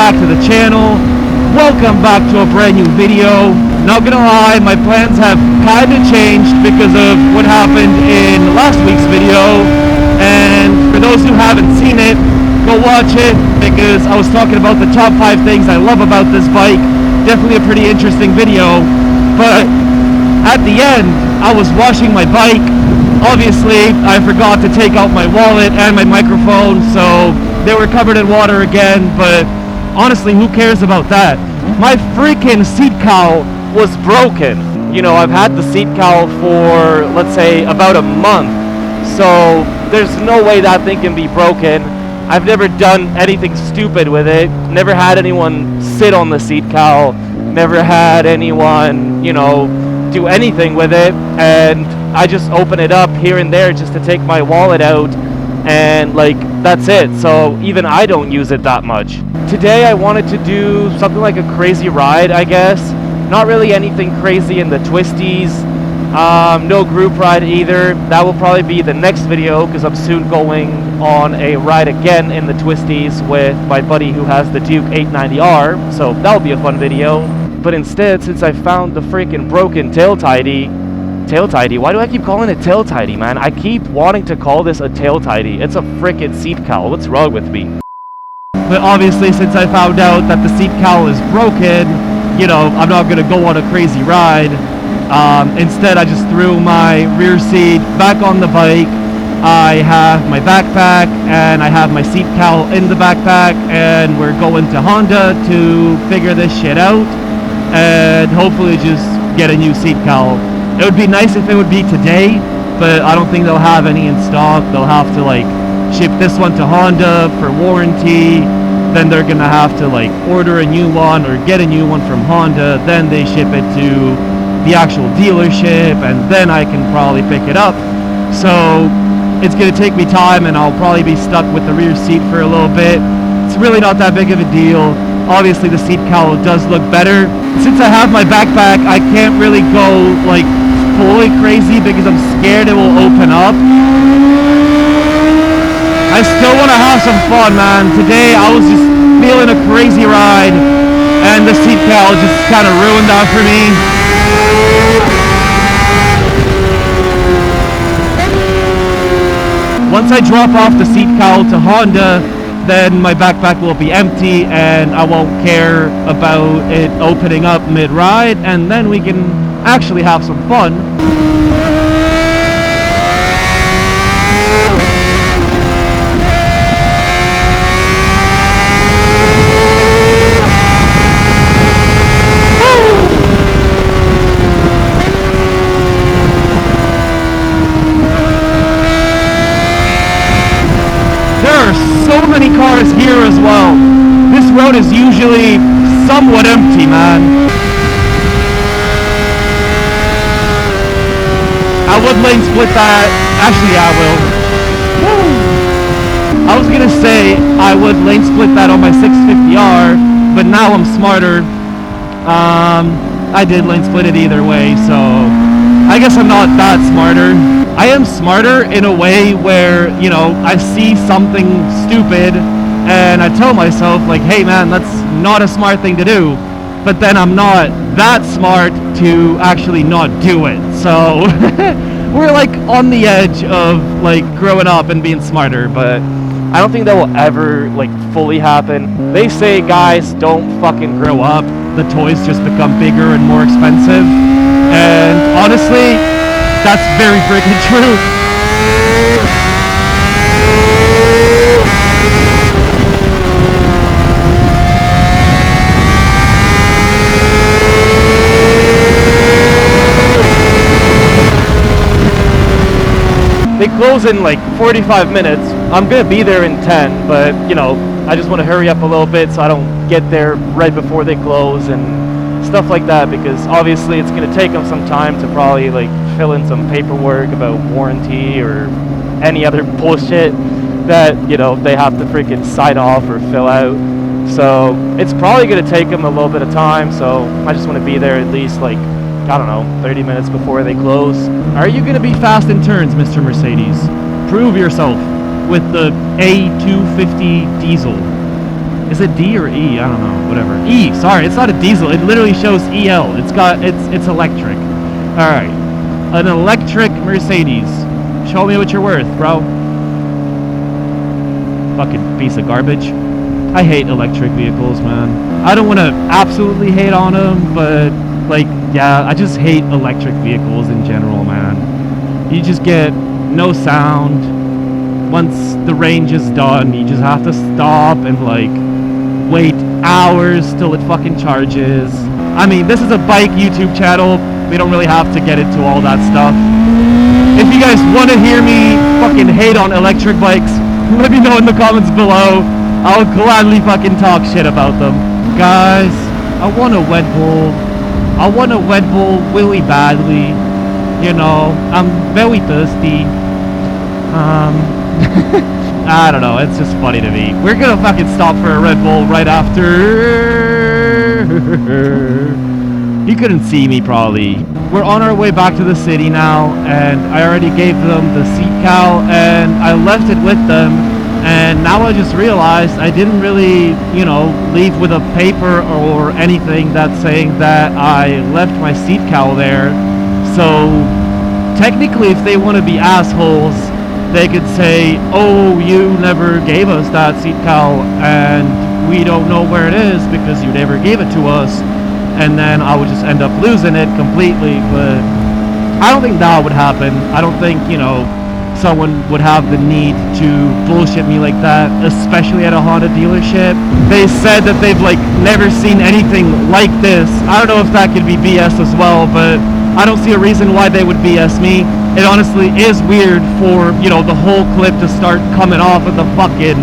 back to the channel. Welcome back to a brand new video. Not gonna lie, my plans have kind of changed because of what happened in last week's video. And for those who haven't seen it, go watch it because I was talking about the top 5 things I love about this bike. Definitely a pretty interesting video. But at the end, I was washing my bike. Obviously, I forgot to take out my wallet and my microphone, so they were covered in water again, but honestly, who cares about that? My freaking seat cowl was broken. You know, I've had the seat cowl for, let's say, about a month, so there's no way that thing can be broken. I've never done anything stupid with it, never had anyone sit on the seat cowl, never had anyone, you know, do anything with it, and I just open it up here and there just to take my wallet out, and like that's it. So even I don't use it that much. Today I wanted to do something like a crazy ride, I guess. Not really anything crazy in the twisties, no group ride either. That will probably be the next video because I'm soon going on a ride again in the twisties with my buddy who has the Duke 890R, so that'll be a fun video. But instead, since I found the freaking broken tail tidy, why do I keep calling it tail tidy, man? I keep wanting to call this a tail tidy. It's a freaking seat cowl. What's wrong with me? But obviously, since I found out that the seat cowl is broken, you know, I'm not gonna go on a crazy ride. Instead, I just threw my rear seat back on the bike. I have my backpack and I have my seat cowl in the backpack, and we're going to Honda to figure this shit out and hopefully just get a new seat cowl. It would be nice if it would be today, but I don't think they'll have any in stock. They'll have to like ship this one to Honda for warranty, then they're gonna have to like order a new one or get a new one from Honda, then they ship it to the actual dealership, and then I can probably pick it up. So it's gonna take me time, and I'll probably be stuck with the rear seat for a little bit. It's really not that big of a deal. Obviously the seat cowl does look better. Since I have my backpack, I can't really go like fully crazy because I'm scared it will open up. I still want to have some fun, man. Today I was just feeling a crazy ride, and the seat cowl just kind of ruined that for me. Once I drop off the seat cowl to Honda, then my backpack will be empty and I won't care about it opening up mid-ride, and then we can actually have some fun. So many cars here as well. This road is usually somewhat empty, man. I would lane split that. Actually, I will. Woo. I was gonna say I would lane split that on my 650R, but now I'm smarter. I did lane split it either way, so I guess I'm not that smarter. I am smarter in a way where, you know, I see something stupid and I tell myself like, hey man, that's not a smart thing to do, but then I'm not that smart to actually not do it. So we're like on the edge of like growing up and being smarter, but I don't think that will ever like fully happen. They say guys don't fucking grow up, the toys just become bigger and more expensive, and honestly that's very freaking true. They close in like 45 minutes. I'm gonna be there in 10, but you know, I just want to hurry up a little bit so I don't get there right before they close and stuff like that, because obviously it's gonna take them some time to probably like fill in some paperwork about warranty or any other bullshit that, you know, they have to freaking sign off or fill out. So it's probably going to take them a little bit of time, so I just want to be there at least like, I don't know, 30 minutes before they close. Are you going to be fast in turns, Mr. Mercedes? Prove yourself with the A250 diesel. Is it D or E? I don't know. Whatever. E. Sorry, it's not a diesel. It literally shows EL. It's electric. All right, an electric Mercedes. Show me what you're worth, bro. Fucking piece of garbage. I hate electric vehicles, man. I don't want to absolutely hate on them, but like, yeah, I just hate electric vehicles in general, man. You just get no sound. Once the range is done, you just have to stop and like wait hours till it fucking charges. I mean, this is a bike YouTube channel. We don't really have to get into all that stuff. If you guys want to hear me fucking hate on electric bikes, let me know in the comments below. I'll gladly fucking talk shit about them. Guys, I want a Red Bull. I want a Red Bull really badly. You know, I'm very thirsty. I don't know, it's just funny to me. We're gonna fucking stop for a Red Bull right after. You couldn't see me probably. We're on our way back to the city now, and I already gave them the seat cowl and I left it with them. And now I just realized I didn't really, you know, leave with a paper or anything that's saying that I left my seat cowl there. So technically, if they want to be assholes, they could say, oh, you never gave us that seat cowl and we don't know where it is because you never gave it to us. And then I would just end up losing it completely. But I don't think that would happen. I don't think, you know, someone would have the need to bullshit me like that, especially at a Honda dealership. They said that they've like never seen anything like this. I don't know if that could be BS as well, but I don't see a reason why they would BS me. It honestly is weird for, you know, the whole clip to start coming off of the fucking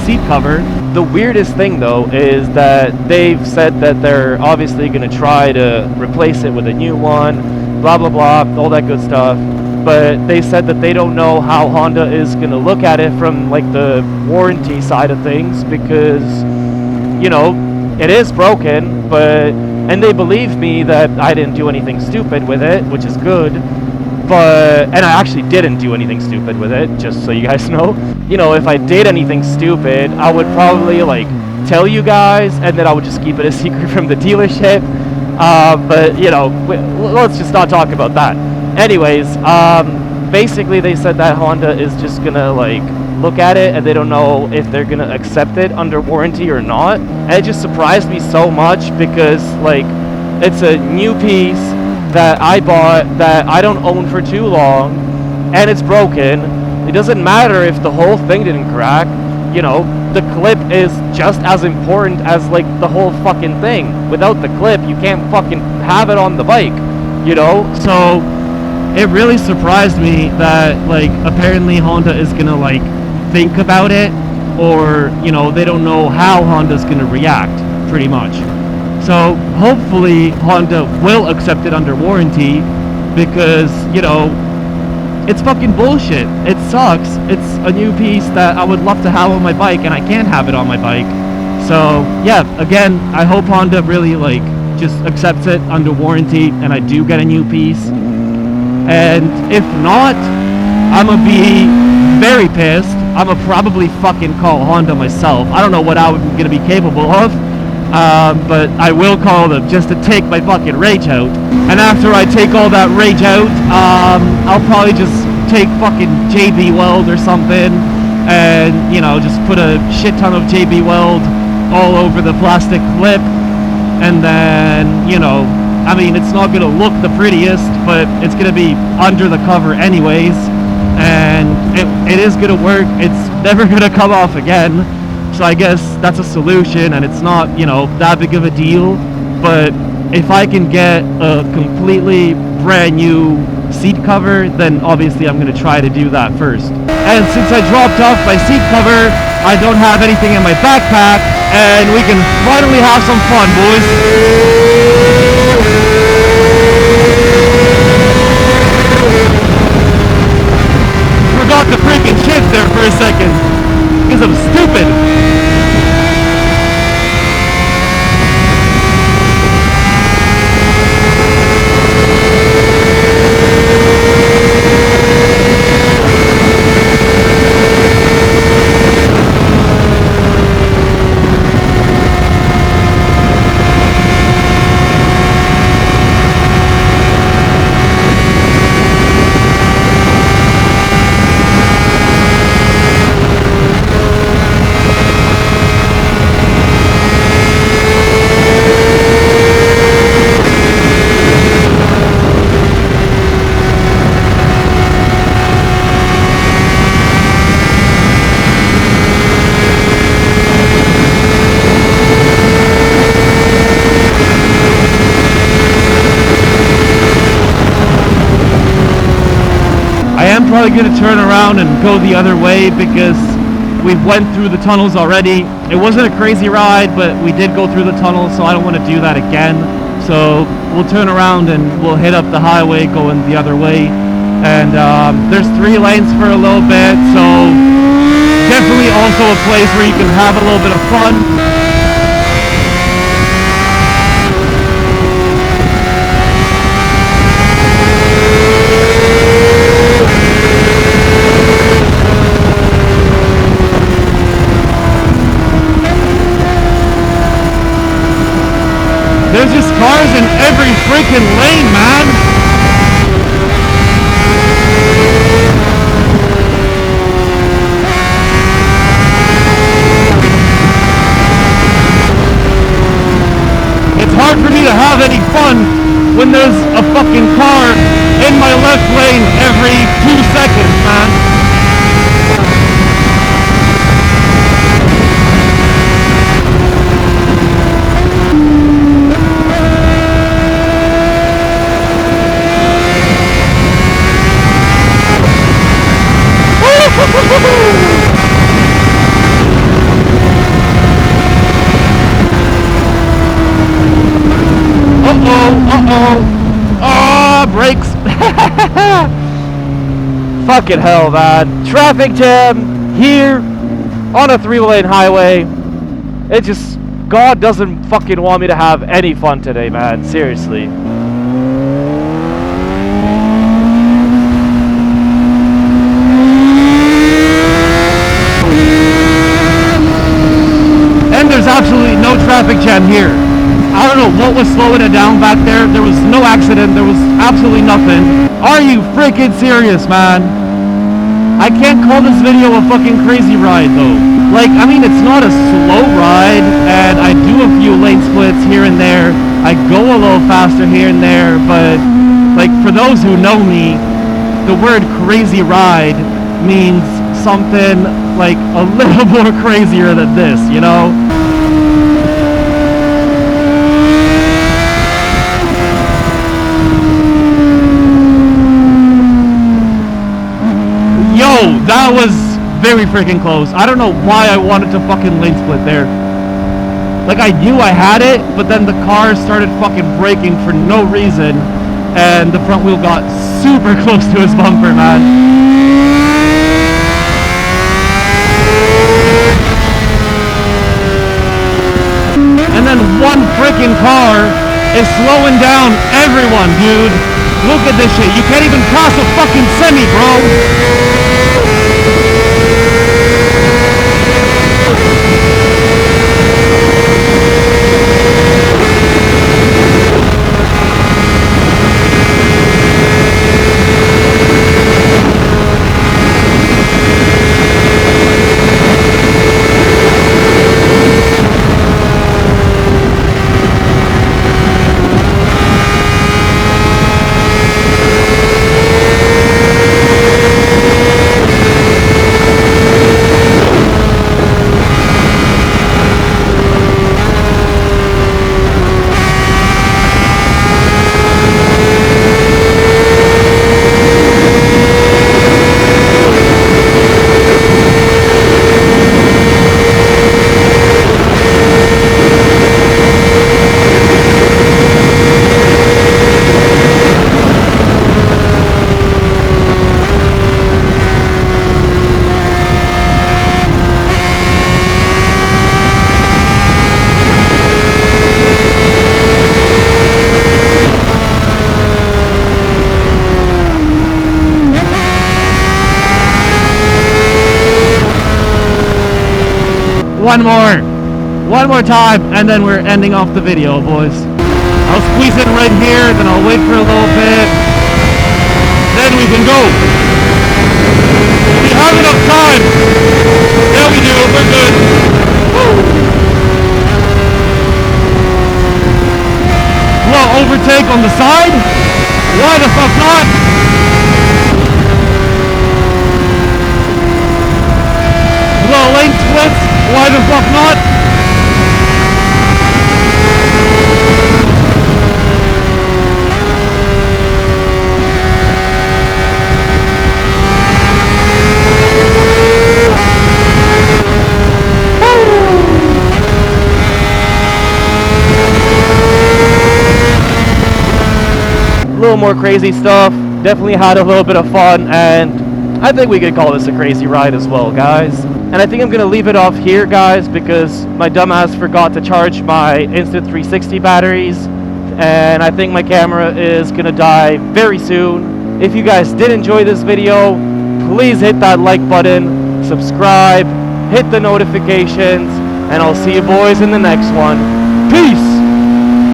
seat cover. The weirdest thing though is that they've said that they're obviously going to try to replace it with a new one, blah blah blah, all that good stuff. But they said that they don't know how Honda is going to look at it from like the warranty side of things because, you know, it is broken, but, and they believe me that I didn't do anything stupid with it, which is good. But, and I actually didn't do anything stupid with it, just so you guys know. You know, if I did anything stupid, I would probably like tell you guys, and then I would just keep it a secret from the dealership. But, you know, let's just not talk about that. Anyways, basically they said that Honda is just gonna like look at it and they don't know if they're gonna accept it under warranty or not. And it just surprised me so much because like it's a new piece that I bought that I don't own for too long and it's broken. It doesn't matter if the whole thing didn't crack, you know, the clip is just as important as like the whole fucking thing. Without the clip, you can't fucking have it on the bike, you know? So it really surprised me that like apparently Honda is gonna like think about it, or you know, they don't know how Honda's gonna react pretty much. So hopefully Honda will accept it under warranty because, you know, it's fucking bullshit. It sucks. It's a new piece that I would love to have on my bike and I can't have it on my bike. So yeah, again, I hope Honda really like just accepts it under warranty and I do get a new piece. And if not, I'm gonna be very pissed. I'm gonna probably fucking call Honda myself. I don't know what I'm gonna be capable of, but I will call them just to take my fucking rage out. And after I take all that rage out, I'll probably just take fucking JB Weld or something and, you know, just put a shit ton of JB Weld all over the plastic clip. And then, you know, I mean, it's not going to look the prettiest, but it's going to be under the cover anyways. And it is going to work. It's never going to come off again. So I guess that's a solution, and it's not, you know, that big of a deal. But if I can get a completely brand new seat cover, then obviously I'm going to try to do that first. And since I dropped off my seat cover, I don't have anything in my backpack, and we can finally have some fun, boys. Forgot to freaking shift there for a second, because I'm stupid. probably gonna turn around and go the other way because we went through the tunnels already. It wasn't a crazy ride, but we did go through the tunnels, so I don't want to do that again. So we'll turn around and we'll hit up the highway going the other way. And there's 3 lanes for a little bit, so definitely also a place where you can have a little bit of fun. There's just cars in every freaking lane, man. It's hard for me to have any fun when there's a fucking car in my left lane every 2 seconds, man. Oh, brakes. Fucking hell, man. Traffic jam here on a 3-lane highway. It just, God doesn't fucking want me to have any fun today, man. Seriously. And there's absolutely no traffic jam here. I don't know what was slowing it down back there. There was no accident. There was absolutely nothing. Are you freaking serious, man? I can't call this video a fucking crazy ride, though. Like, I mean, it's not a slow ride, and I do a few lane splits here and there. I go a little faster here and there, but, like, for those who know me, the word crazy ride means something, like, a little more crazier than this, you know? That was very freaking close. I don't know why I wanted to fucking lane split there. Like, I knew I had it, but then the car started fucking braking for no reason, and the front wheel got super close to his bumper, man. And then one freaking car is slowing down everyone, dude. Look at this shit. You can't even pass a fucking semi, bro. One more time, and then we're ending off the video, boys. I'll squeeze in right here, then I'll wait for a little bit, then we can go. We have enough time. Yeah, we do. We're good. Woo. Well, overtake on the side? Why the fuck not? Well, lane splits? Why the fuck not? little more crazy stuff. Definitely had a little bit of fun, and I think we could call this a crazy ride as well, guys. And I think I'm gonna leave it off here, guys, because my dumbass forgot to charge my Instant 360 batteries, and I think my camera is gonna die very soon. If you guys did enjoy this video, please hit that like button, subscribe, hit the notifications, and I'll see you boys in the next one. Peace!